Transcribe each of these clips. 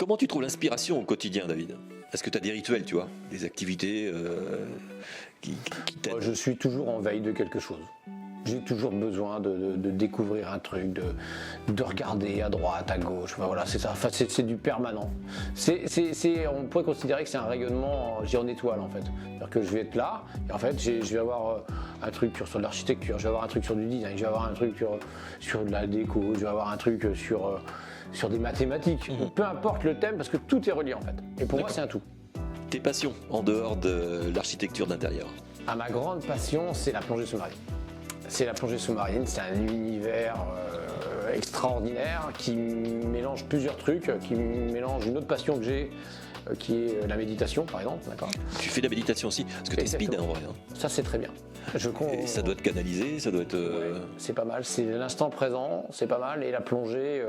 Comment tu trouves l'inspiration au quotidien, David? Est-ce que tu as des rituels, tu vois, des activités qui t'aident? Je suis toujours en veille de quelque chose. J'ai toujours besoin de découvrir un truc, de regarder à droite, à gauche. Enfin, voilà, c'est ça. Enfin, c'est du permanent. On pourrait considérer que c'est un rayonnement en étoile en fait. C'est-à-dire que je vais être là et en fait, je vais avoir un truc sur de l'architecture, je vais avoir un truc sur du design, je vais avoir un truc sur de la déco, je vais avoir un truc sur des mathématiques. Peu importe le thème, parce que tout est relié en fait. Et pour moi, c'est un tout. Tes passions en dehors de l'architecture d'intérieur? Ma grande passion, c'est la plongée sous-marine. C'est la plongée sous-marine, c'est un univers extraordinaire qui mélange plusieurs trucs, qui mélange une autre passion que j'ai, qui est la méditation par exemple. D'accord. Tu fais de la méditation aussi, parce que tu es speed en vrai. Ça c'est très bien. Et ça doit être canalisé, ça doit être... Ouais, c'est pas mal, c'est l'instant présent, c'est pas mal, et la plongée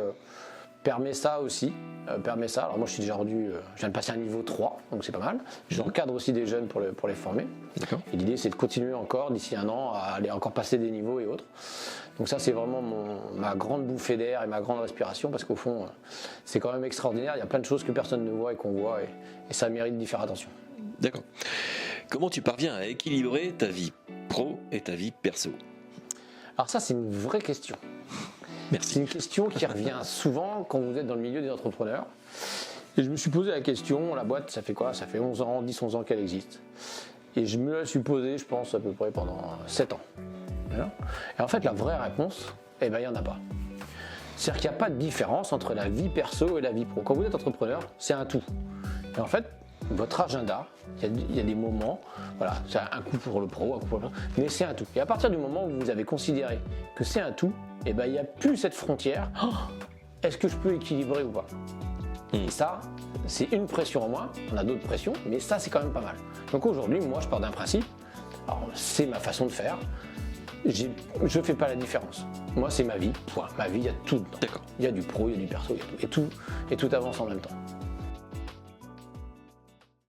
permet ça aussi. Alors moi je suis déjà rendu, je viens de passer un niveau 3, donc c'est pas mal. J'encadre aussi des jeunes pour les former. D'accord. Et l'idée c'est de continuer encore d'ici un an à aller encore passer des niveaux et autres. Donc ça c'est vraiment ma grande bouffée d'air et ma grande respiration, parce qu'au fond c'est quand même extraordinaire, il y a plein de choses que personne ne voit et qu'on voit, et ça mérite d'y faire attention. D'accord. Comment tu parviens à équilibrer ta vie pro et ta vie perso? Alors ça c'est une vraie question. Merci. C'est une question qui revient souvent quand vous êtes dans le milieu des entrepreneurs. Et je me suis posé la question, la boîte, ça fait quoi? Ça fait 10-11 ans qu'elle existe. Et je me la suis posée, je pense, à peu près pendant 7 ans. Et en fait, la vraie réponse, il n'y en a pas. C'est-à-dire qu'il n'y a pas de différence entre la vie perso et la vie pro. Quand vous êtes entrepreneur, c'est un tout. Et en fait, votre agenda, il y a des moments, voilà, c'est un coup pour le pro, un coup pour le pro, mais c'est un tout. Et à partir du moment où vous avez considéré que c'est un tout, il n'y a plus cette frontière. Est-ce que je peux équilibrer ou pas? Et ça, c'est une pression en moins. On a d'autres pressions, mais ça, c'est quand même pas mal. Donc aujourd'hui, moi, je pars d'un principe. Alors, c'est ma façon de faire. Je ne fais pas la différence. Moi, c'est ma vie. Point. Ma vie, il y a tout dedans. D'accord. Il y a du pro, il y a du perso, il y a tout. Et tout avance en même temps.